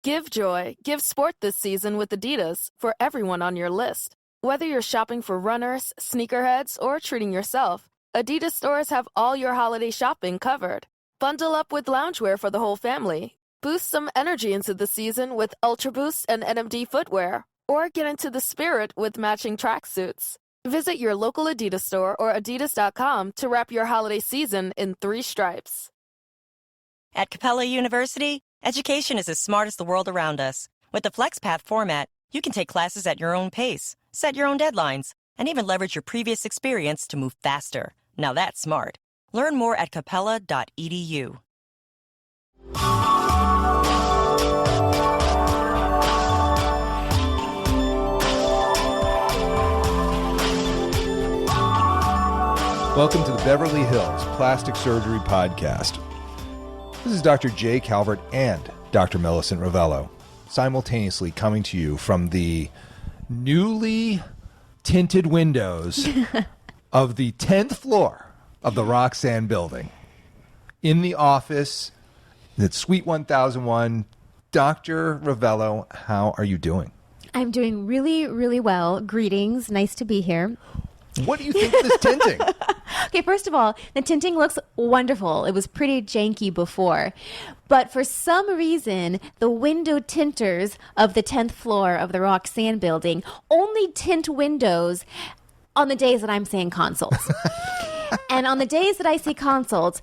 Give joy, give sport this season with Adidas for everyone on your list. Whether you're shopping for runners, sneakerheads, or treating yourself, Adidas stores have all your holiday shopping covered. Bundle up with loungewear for the whole family. Boost some energy into the season with Ultra Boost and NMD footwear. Or get into the spirit with matching tracksuits. Visit your local Adidas store or adidas.com to wrap your holiday season in 3 stripes. At Capella University, education is as smart as the world around us. With the FlexPath format, you can take classes at your own pace, set your own deadlines, and even leverage your previous experience to move faster. Now that's smart. Learn more at capella.edu. Welcome to the Beverly Hills Plastic Surgery Podcast. This is Dr. J. Calvert and Dr. Millicent Rovelo, simultaneously coming to you from the newly tinted windows of the 10th floor of the Roxanne building. In the office, it's Suite 1001. Dr. Rovelo, how are you doing? I'm doing really, really well. Greetings. Nice to be here. What do you think of this tinting? Okay, first of all, the tinting looks wonderful. It was pretty janky before. But for some reason, the window tinters of the 10th floor of the Roxanne building only tint windows on the days that I'm seeing consults. And on the days that I see consults,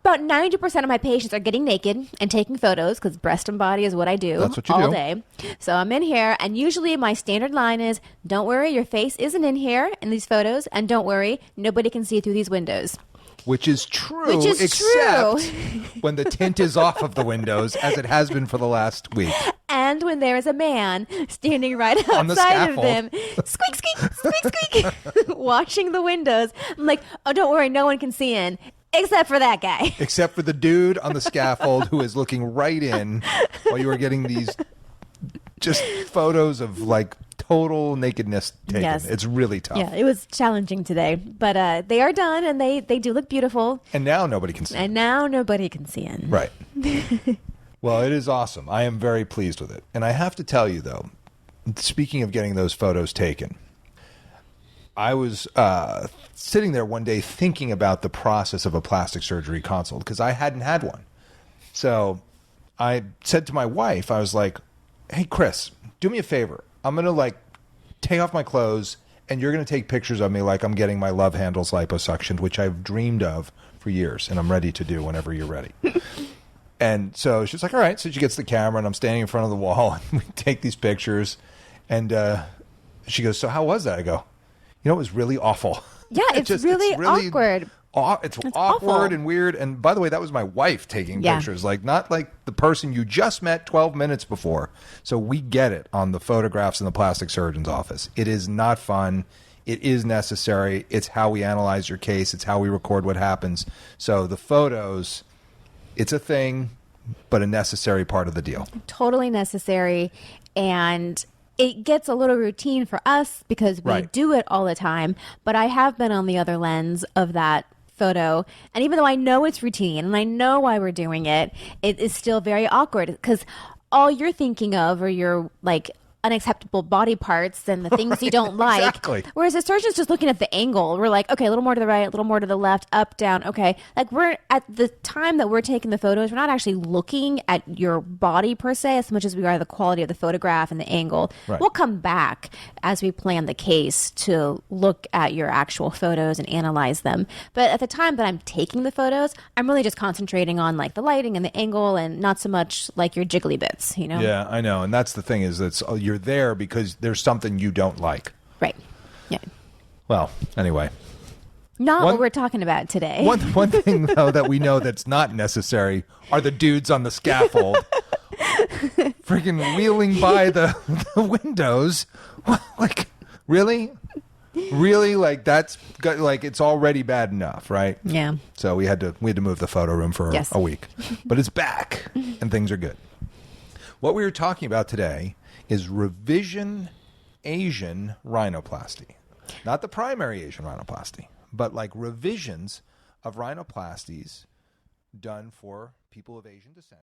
about 90% of my patients are getting naked and taking photos because breast and body is what I do all day. So I'm in here, and usually my standard line is, don't worry, your face isn't in here in these photos, and don't worry, nobody can see through these windows. Which is true, except when the tint is off of the windows, as it has been for the last week. And when there is a man standing right outside of them, squeak, squeak, squeak, squeak, washing the windows. I'm like, oh, don't worry, no one can see in. Except for that guy. Except for the dude on the scaffold who is looking right in while you are getting these just photos of like total nakedness taken. Yes. It's really tough. Yeah, it was challenging today. But they are done, and they do look beautiful. And now nobody can see. And now nobody can see in. Right. Well, it is awesome. I am very pleased with it. And I have to tell you, though, speaking of getting those photos taken, I was sitting there one day thinking about the process of a plastic surgery consult because I hadn't had one. So I said to my wife, I was like, hey, Chris, do me a favor. I'm going to like take off my clothes and you're going to take pictures of me like I'm getting my love handles liposuctioned, which I've dreamed of for years and I'm ready to do whenever you're ready. And so she's like, all right. So she gets the camera and I'm standing in front of the wall and we take these pictures. And she goes, so how was that? I go, you know, it was really awful. Yeah, it's really awkward. It's awkward awful. And weird. And by the way, that was my wife taking pictures, like not like the person you just met 12 minutes before. So we get it on the photographs in the plastic surgeon's office. It is not fun. It is necessary. It's how we analyze your case. It's how we record what happens. So the photos, it's a thing, but a necessary part of the deal. Totally necessary. And it gets a little routine for us because we do it all the time. But I have been on the other lens of that photo. And even though I know it's routine and I know why we're doing it, it is still very awkward because all you're thinking of are your like unacceptable body parts and the things you don't like. Exactly. Whereas the surgeon's just looking at the angle. We're like, okay, a little more to the right, a little more to the left, up, down. Okay. Like we're at the time that we're taking the photos, we're not actually looking at your body per se as much as we are the quality of the photograph and the angle. Right. We'll come back as we plan the case to look at your actual photos and analyze them. But at the time that I'm taking the photos, I'm really just concentrating on like the lighting and the angle and not so much like your jiggly bits, you know? Yeah, I know. And that's the thing is that you're there because there's something you don't like. Right. Yeah. Well, anyway. Not what we're talking about today. One thing, though, that we know that's not necessary are the dudes on the scaffold freaking wheeling by the windows. Like, really? Really? Like, that's like it's already bad enough, right? Yeah. So we had to move the photo room for a week. But it's back, and things are good. What we were talking about today is revision Asian rhinoplasty. Not the primary Asian rhinoplasty, but like revisions of rhinoplasties done for people of Asian descent.